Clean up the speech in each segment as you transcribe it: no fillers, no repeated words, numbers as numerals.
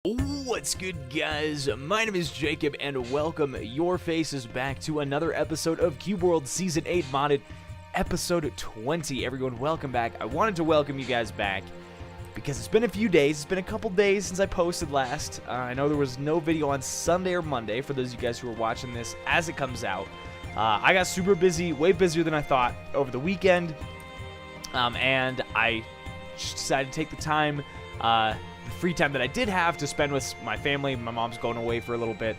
What's good, guys? My name is Jacob, and welcome your faces back to another episode of Cube World Season 8 Modded, Episode 20. Everyone, welcome back. I wanted to welcome you guys back because it's been a few days. It's been a couple days since I posted last. I know there was no video on Sunday or Monday for those of you guys who are watching this as it comes out. I got super busy, way busier than I thought over the weekend, and I just decided to take the time, free time that I did have to spend with my family. My mom's going away for a little bit.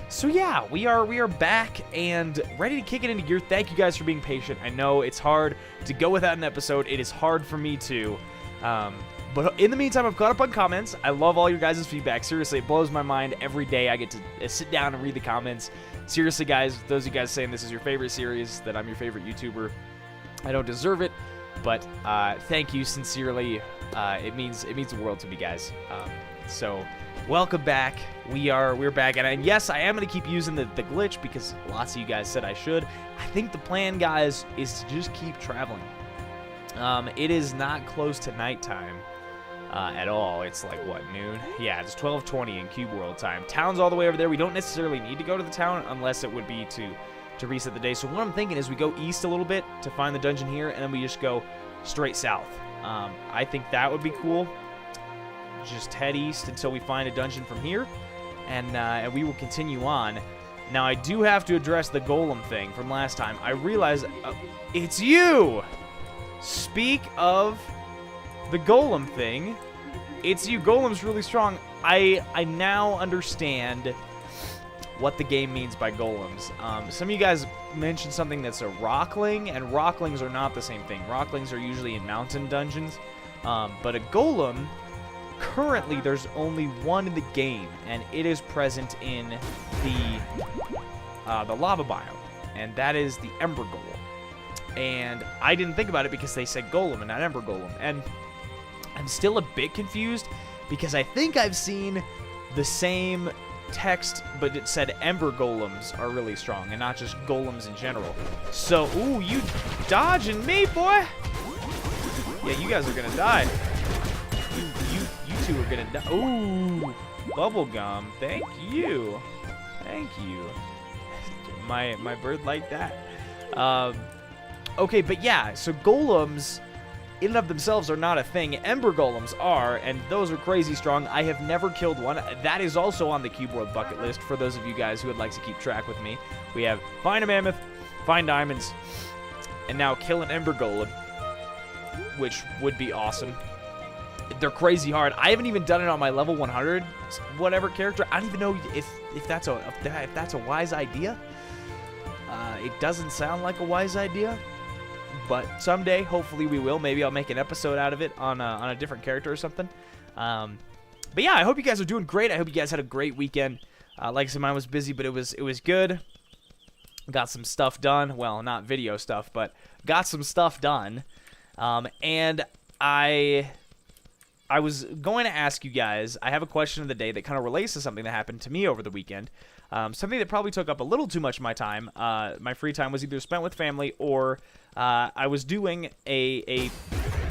So yeah, we are back and ready to kick it into gear. Thank you guys for being patient. I know it's hard to go without an episode. It is hard for me too. But in the meantime, I've caught up on comments. I love all your guys' feedback. Seriously, it blows my mind every day I get to sit down and read the comments. Seriously, guys, those of you guys saying this is your favorite series, that I'm your favorite YouTuber, I don't deserve it, but thank you sincerely. It means the world to me, guys. So welcome back. We're back, and yes, I am gonna keep using the glitch because lots of you guys said I should. I think the plan, guys, is to just keep traveling. It is not close to nighttime at all. It's like what, noon? Yeah, it's 12:20 in Cube World time. Town's all the way over there. We don't necessarily need to go to the town unless it would be to reset the day. So what I'm thinking is we go east a little bit to find the dungeon here, and then we just go straight south. I think that would be cool. Just head east until we find a dungeon from here, and we will continue on. Now, I do have to address the golem thing from last time. I realize it's you! Speak of the golem thing, it's you. Golem's really strong. I now understand what the game means by golems. Some of you guys mentioned something that's a rockling, and rocklings are not the same thing. Rocklings are usually in mountain dungeons, but a golem, currently there's only one in the game, and it is present in the lava biome, and that is the ember golem. And I didn't think about it because they said golem and not ember golem, and I'm still a bit confused because I think I've seen the same text, but it said ember golems are really strong and not just golems in general. So, ooh, you dodging me, boy. Yeah, you guys are gonna die. You two are gonna die. Ooh, bubblegum. Thank you. Thank you. My bird like that. Okay, but yeah, so golems in and of themselves are not a thing. Ember golems are, and those are crazy strong. I have never killed one. That is also on the Cube World bucket list for those of you guys who would like to keep track with me. We have find a mammoth, find diamonds, and now kill an ember golem, which would be awesome. They're crazy hard. I haven't even done it on my level 100 whatever character. I don't even know if that's a wise idea. It doesn't sound like a wise idea, but someday, hopefully we will. Maybe I'll make an episode out of it on a different character or something. But yeah, I hope you guys are doing great. I hope you guys had a great weekend. Like I said, mine was busy, but it was good. Got some stuff done. Well, not video stuff, but got some stuff done. And I was going to ask you guys, I have a question of the day that kind of relates to something that happened to me over the weekend. Something that probably took up a little too much of my time. My free time was either spent with family or I was doing a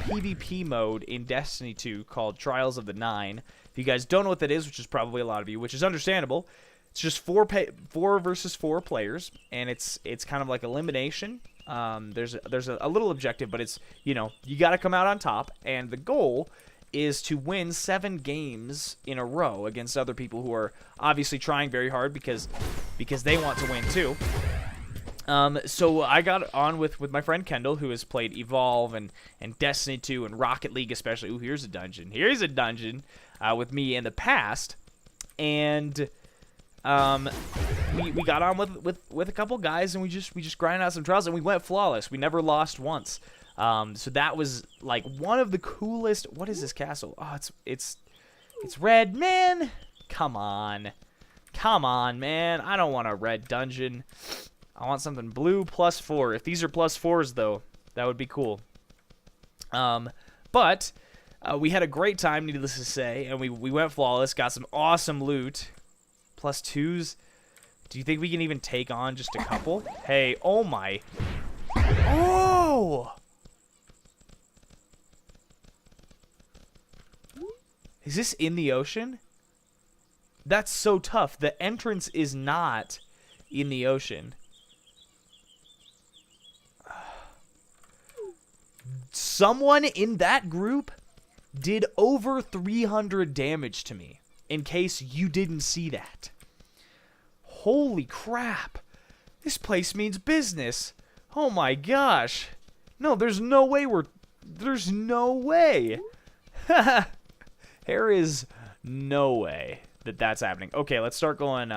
PvP mode in Destiny 2 called Trials of the Nine. If you guys don't know what that is, which is probably a lot of you, which is understandable, it's just 4 versus 4 players, and it's kind of like elimination. There's a little objective, but it's, you know, you got to come out on top, and the goal is to win 7 games in a row against other people who are obviously trying very hard because they want to win too. So I got on with my friend Kendall, who has played Evolve and Destiny 2 and Rocket League especially. Ooh, here's a dungeon. Here's a dungeon with me in the past, and we got on with a couple guys, and we just grinded out some trials, and we went flawless. We never lost once. So that was like one of the coolest. What is this castle? Oh, it's red, man. Come on, man. I don't want a red dungeon. I want something blue +4. If these are +4s though, that would be cool. But we had a great time, needless to say, and we went flawless. Got some awesome loot. +2s. Do you think we can even take on just a couple? Hey, oh my. Oh! Is this in the ocean? That's so tough. The entrance is not in the ocean. Someone in that group did over 300 damage to me, in case you didn't see that. Holy crap. This place means business. Oh my gosh. No, there's no way there's no way. There is no way that that's happening. Okay, let's start going,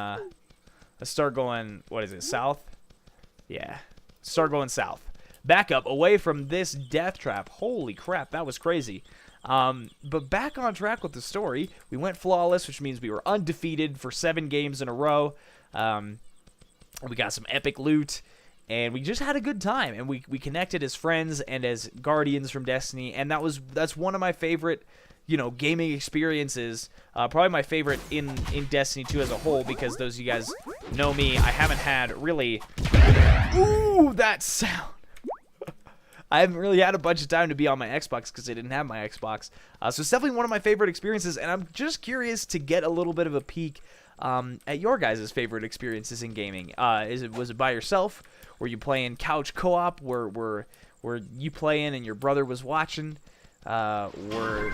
what is it, south? Yeah, start going south. Back up, away from this death trap. Holy crap, that was crazy. But back on track with the story. We went flawless, which means we were undefeated for 7 games in a row. We got some epic loot, and we just had a good time. And we connected as friends and as guardians from Destiny, and that's one of my favorite, gaming experiences. Probably my favorite in Destiny 2 as a whole, because those of you guys know me, I haven't had really... Ooh, that sound! I haven't really had a bunch of time to be on my Xbox because I didn't have my Xbox. So it's definitely one of my favorite experiences, and I'm just curious to get a little bit of a peek at your guys' favorite experiences in gaming. Was it by yourself? Were you playing couch co-op? Were you playing and your brother was watching? Were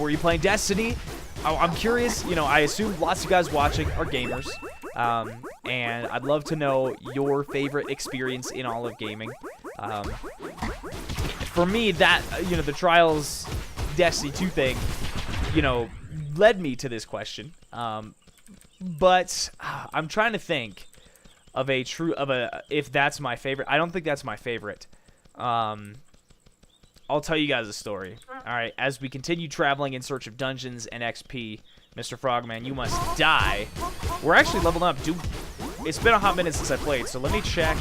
you playing Destiny? I'm curious. I assume lots of guys watching are gamers. And I'd love to know your favorite experience in all of gaming. For me, that, the Trials Destiny 2 thing, led me to this question. But I'm trying to think of if that's my favorite. I don't think that's my favorite. I'll tell you guys a story. Alright, as we continue traveling in search of dungeons and XP, Mr. Frogman, you must die. We're actually leveling up. Dude, it's been a hot minute since I played, so let me check.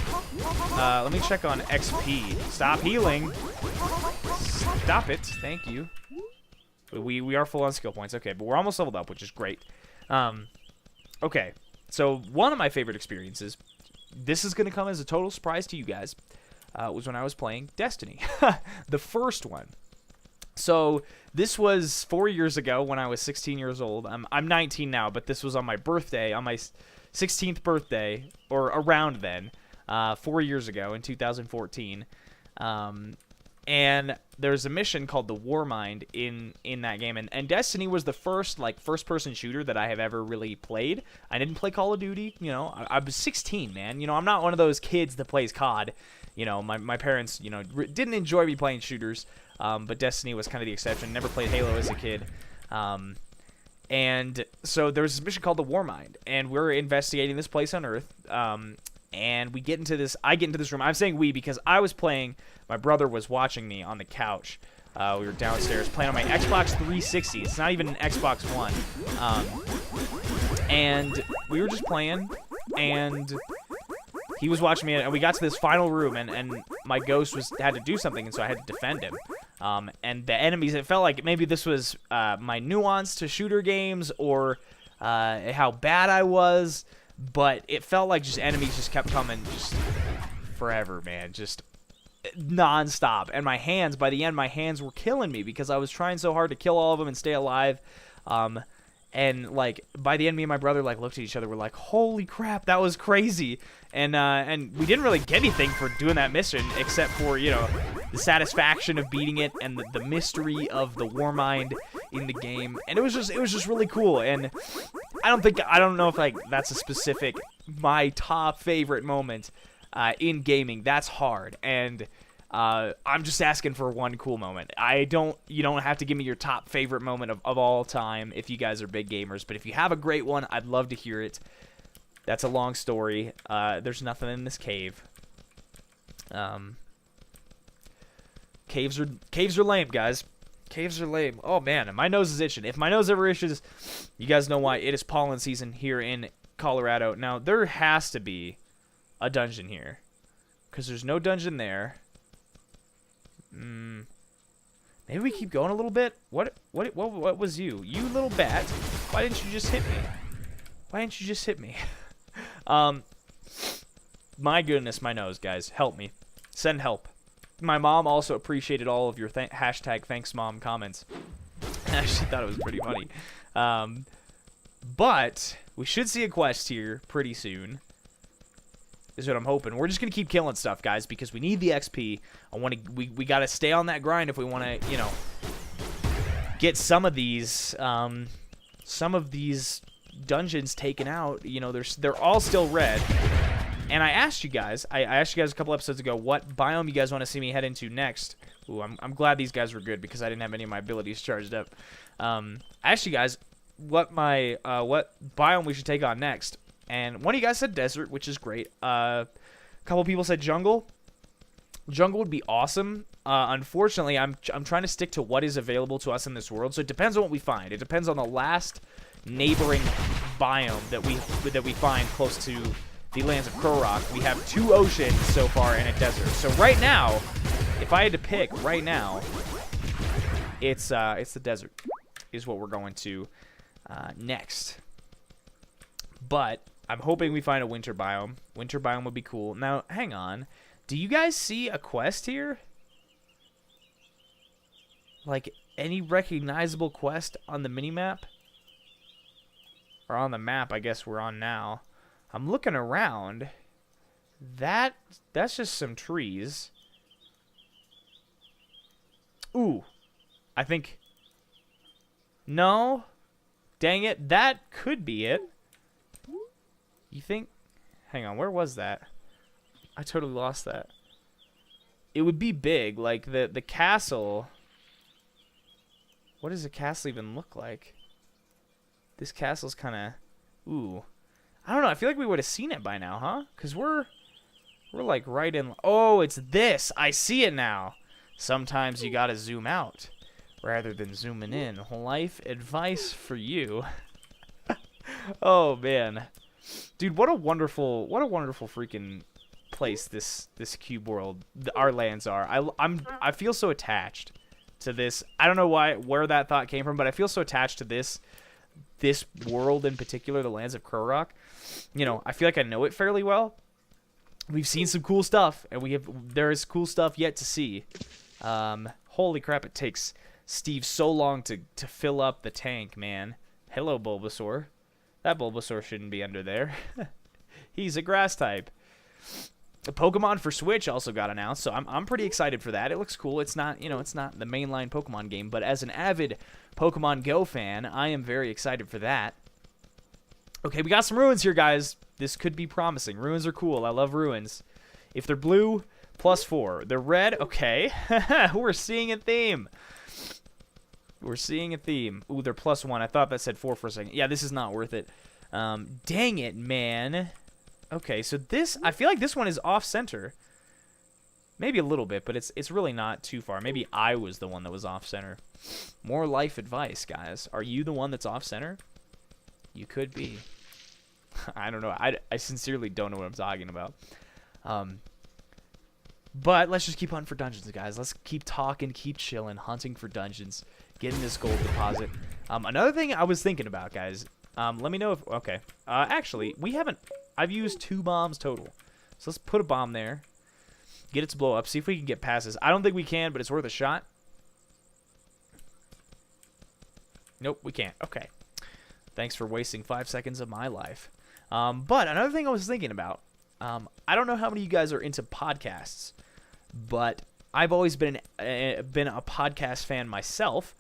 Let me check on XP. Stop healing. Stop it. Thank you. We are full on skill points. Okay, but we're almost leveled up, which is great. Okay, so one of my favorite experiences, this is going to come as a total surprise to you guys, was when I was playing Destiny. The first one. So this was 4 years ago when I was 16 years old. I'm 19 now, but this was on my birthday, on my 16th birthday, or around then, 4 years ago in 2014. And there's a mission called the Warmind in that game, and Destiny was the first first-person shooter that I have ever really played. I didn't play Call of Duty, I was 16, man. I'm not one of those kids that plays COD. My parents, didn't enjoy me playing shooters, but Destiny was kind of the exception. Never played Halo as a kid. And so there's this mission called the Warmind, and we're investigating this place on Earth. And I get into this room. I'm saying we because I was playing. My brother was watching me on the couch. We were downstairs playing on my Xbox 360. It's not even an Xbox One. And we were just playing, and he was watching me, and we got to this final room, and my ghost had to do something, and so I had to defend him. And the enemies, it felt like maybe this was my nuance to shooter games, or how bad I was, but it felt like just enemies just kept coming just forever, man, just non-stop. And by the end, my hands were killing me because I was trying so hard to kill all of them and stay alive. And by the end, me and my brother looked at each other. We're like, "Holy crap, that was crazy!" And we didn't really get anything for doing that mission except for the satisfaction of beating it and the mystery of the Warmind in the game. And it was just really cool. And I don't know if that's a specific my top favorite moment in gaming. That's hard. And I'm just asking for one cool moment. You don't have to give me your top favorite moment of all time if you guys are big gamers, but if you have a great one, I'd love to hear it. That's a long story. There's nothing in this cave. Caves are lame, guys. Caves are lame. Oh man, my nose is itching. If my nose ever itches, you guys know why. It is pollen season here in Colorado. Now there has to be a dungeon here, because there's no dungeon there. Maybe we keep going a little bit. What was you little bat? Why didn't you just hit me? Why didn't you just hit me? My goodness, my nose, guys, help me. Send help. My mom also appreciated all of your hashtag thanks mom comments. I actually thought it was pretty funny. But we should see a quest here pretty soon. Is what I'm hoping. We're just gonna keep killing stuff, guys, because we need the XP. We gotta stay on that grind if we want to, you know, get some of these dungeons taken out. You know, they're all still red. And I asked you guys a couple episodes ago what biome you guys want to see me head into next. Ooh, I'm glad these guys were good because I didn't have any of my abilities charged up. I asked you guys what biome we should take on next, and one of you guys said desert, which is great. A couple people said jungle. Jungle would be awesome. Unfortunately, I'm trying to stick to what is available to us in this world, so it depends on what we find. It depends on the last neighboring biome that we find close to the lands of Krorok. We have 2 oceans so far and a desert. So right now, if I had to pick right now, it's the desert is what we're going to next. But I'm hoping we find a winter biome. Winter biome would be cool. Now, hang on. Do you guys see a quest here? Like any recognizable quest on the minimap? Or on the map, I guess we're on now. I'm looking around. That's just some trees. Ooh. I think... No. Dang it. That could be it. You think... Hang on. Where was that? I totally lost that. It would be big. Like, the castle... What does the castle even look like? This castle's kind of... Ooh. I don't know. I feel like we would have seen it by now, huh? Because we're like right in... Oh, it's this. I see it now. Sometimes you gotta zoom out rather than zooming in. Life advice for you. Oh, man. Dude, what a wonderful freaking place this cube world, our lands are. I feel so attached to this. I don't know where that thought came from, but I feel so attached to this world in particular, the lands of Krorok. You know, I feel like I know it fairly well. We've seen some cool stuff, and there is cool stuff yet to see. Holy crap, it takes Steve so long to fill up the tank, man. Hello, Bulbasaur. That Bulbasaur shouldn't be under there. He's a grass type. The Pokemon for Switch also got announced, so I'm pretty excited for that. It looks cool. It's not, you know, it's not the mainline Pokemon game, but as an avid Pokemon Go fan, I am very excited for that. Okay, we got some ruins here, guys. This could be promising. Ruins are cool. I love ruins. If they're blue, +4. They're red, okay. We're seeing a theme. We're seeing a theme. Ooh, they're +1. I thought that said 4 for a second. Yeah, this is not worth it. Dang it, man. Okay, so this, I feel like this one is off-center. Maybe a little bit, but it's really not too far. Maybe I was the one that was off-center. More life advice, guys. Are you the one that's off-center? You could be. I don't know. I sincerely don't know what I'm talking about. But let's just keep hunting for dungeons, guys. Let's keep talking, keep chilling, hunting for dungeons, getting this gold deposit. Another thing I was thinking about, guys. Let me know if... Okay. Actually, we haven't... I've used 2 bombs total. So let's put a bomb there. Get it to blow up. See if we can get past this. I don't think we can, but it's worth a shot. Nope, we can't. Okay. Thanks for wasting 5 seconds of my life. But another thing I was thinking about. I don't know how many of you guys are into podcasts, but I've always been a podcast fan myself.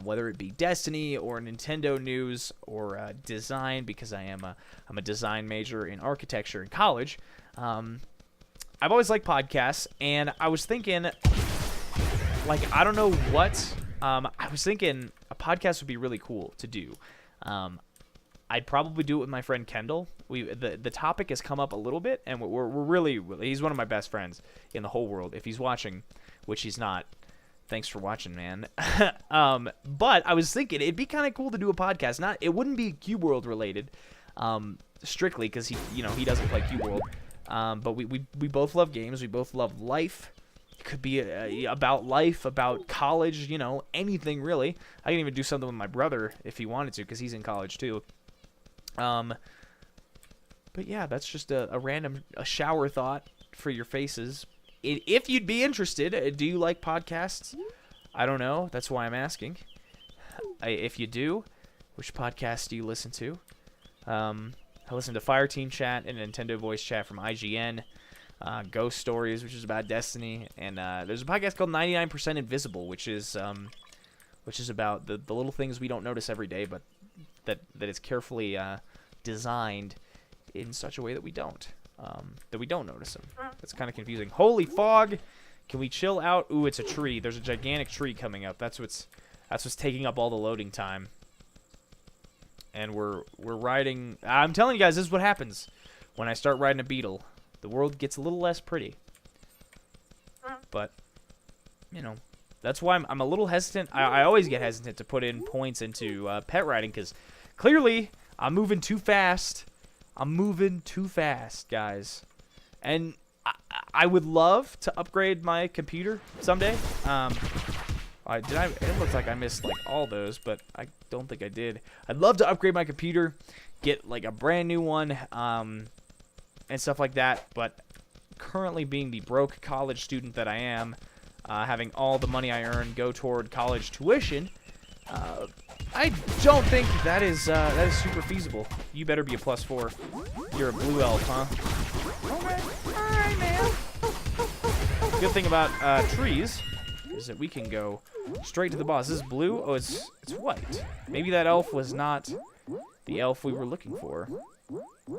Whether it be Destiny or Nintendo news or design, because I'm a design major in architecture in college. I've always liked podcasts, and I was thinking, like, I don't know what. I was thinking a podcast would be really cool to do. I'd probably do it with my friend Kendall. The topic has come up a little bit, and we're really, he's one of my best friends in the whole world. If he's watching, which he's not. Thanks for watching, man. But I was thinking it'd be kind of cool to do a podcast. It wouldn't be Cube World related, strictly because he doesn't play Cube World. But we both love games. We both love life. It could be about life, about college, anything really. I can even do something with my brother if he wanted to, because he's in college too. But yeah, that's just a random shower thought for your faces. If you'd be interested, do you like podcasts? I don't know. That's why I'm asking. If you do, which podcast do you listen to? I listen to Fire Team Chat and Nintendo Voice Chat from IGN. Ghost Stories, which is about Destiny, and there's a podcast called 99% Invisible, which is about the little things we don't notice every day, but that is carefully designed in such a way that we don't notice them. It's kind of confusing. Holy fog! Can we chill out? Ooh, it's a tree. There's a gigantic tree coming up. That's what's taking up all the loading time. And we're riding. I'm telling you guys, this is what happens when I start riding a beetle. The world gets a little less pretty. But, you know, that's why I'm a little hesitant. I always get hesitant to put in points into pet riding because clearly I'm moving too fast. I'm moving too fast, guys. And I would love to upgrade my computer someday. It looks like I missed like all those, but I don't think I did. I'd love to upgrade my computer, get like a brand new one, and stuff like that, but currently being the broke college student that I am, having all the money I earn go toward college tuition, I don't think that is super feasible. You better be a +4. You're a blue elf, huh? Okay, alright, man. Good thing about trees is that we can go straight to the boss. This is blue? Oh, it's white. Maybe that elf was not the elf we were looking for.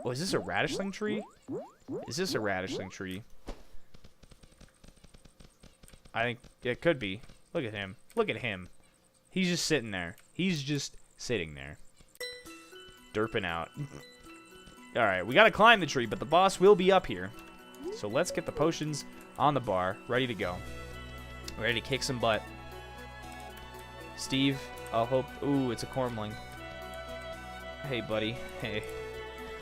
Oh, is this a radishling tree? Is this a radishling tree? I think it could be. Look at him. Look at him. He's just sitting there. He's just sitting there. Derping out. Alright, we gotta climb the tree, but the boss will be up here. So let's get the potions on the bar, ready to go. Ready to kick some butt. Steve, I'll hope... Ooh, it's a Cormling. Hey, buddy. Hey.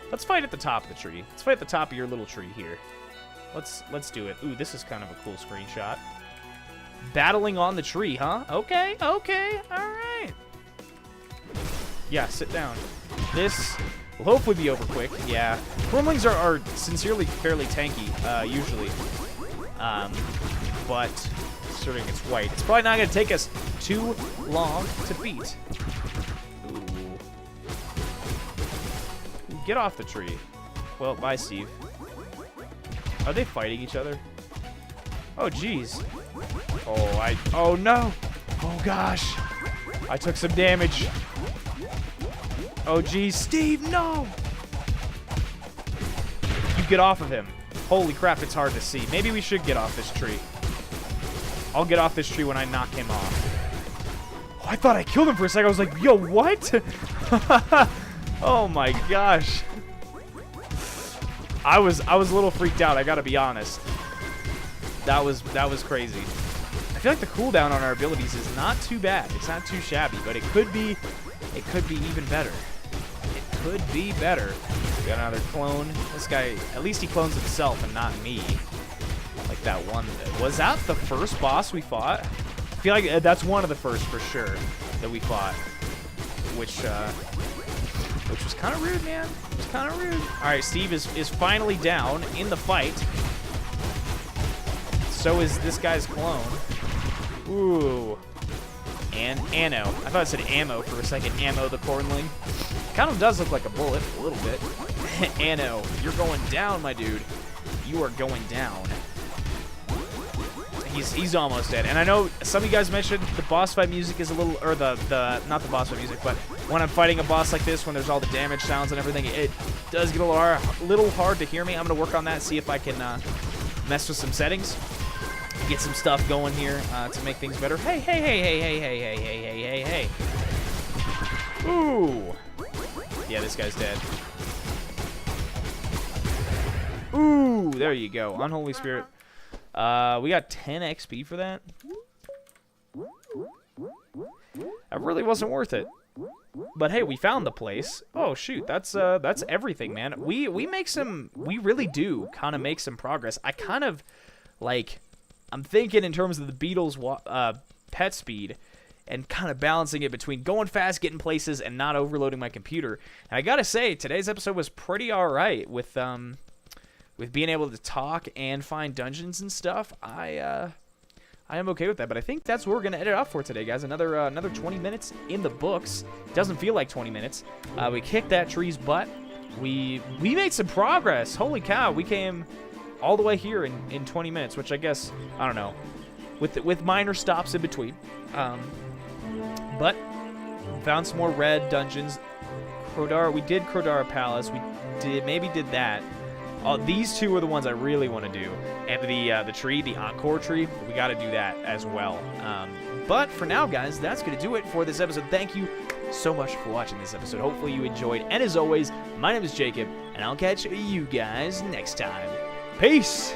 Let's fight at the top of the tree. Let's fight at the top of your little tree here. Let's do it. Ooh, this is kind of a cool screenshot. Battling on the tree, huh? Okay, okay, alright. Yeah, sit down. This will hopefully be over quick. Yeah. Cormlings are sincerely fairly tanky, usually. But considering it's white, it's probably not going to take us too long to beat. Ooh. Get off the tree. Well, bye, Steve. Are they fighting each other? Oh, jeez. Oh, no. Oh, gosh. I took some damage. Oh, geez. Steve, no. You get off of him. Holy crap, it's hard to see. Maybe we should get off this tree. I'll get off this tree when I knock him off. Oh, I thought I killed him for a second. I was like, yo, what? Oh, my gosh. I was a little freaked out, I gotta be honest. That was crazy. I feel like the cooldown on our abilities is not too bad. It's not too shabby, but it could be even better. It could be better. We got another clone. This guy, at least he clones himself and not me. Like that one. Was that the first boss we fought? I feel like that's one of the first for sure that we fought. Which was kind of rude, man. It was kind of rude. All right, Steve is finally down in the fight. So is this guy's clone. Ooh. And Anno. I thought it said ammo for a second. Ammo the Cornling. Kind of does look like a bullet, a little bit. Anno, you're going down, my dude. You are going down. He's almost dead. And I know some of you guys mentioned the boss fight music is a little, or not the boss fight music, but when I'm fighting a boss like this, when there's all the damage sounds and everything, it does get a little hard to hear me. I'm going to work on that, see if I can mess with some settings, get some stuff going here to make things better. Hey, hey, hey, hey, hey, hey, hey, hey, hey, hey, hey. Ooh. Yeah, this guy's dead. Ooh, there you go. Unholy Spirit. We got 10 XP for that. That really wasn't worth it. But hey, we found the place. Oh shoot, that's everything, man. We really do kind of make some progress. I kind of like, I'm thinking in terms of the Beetle's pet speed and kind of balancing it between going fast, getting places, and not overloading my computer. And I gotta say, today's episode was pretty alright with being able to talk and find dungeons and stuff. I I am okay with that, but I think that's what we're gonna edit off for today, guys. Another 20 minutes in the books. Doesn't feel like 20 minutes. We kicked that tree's butt. We made some progress. Holy cow, we came all the way here in 20 minutes, which I guess, I don't know, with minor stops in between. But found some more red dungeons. We did Crodara Palace. We maybe did that. These two are the ones I really want to do. And the tree, the Encore tree, we got to do that as well. But for now, guys, that's going to do it for this episode. Thank you so much for watching this episode. Hopefully you enjoyed. And as always, my name is Jacob, and I'll catch you guys next time. Peace!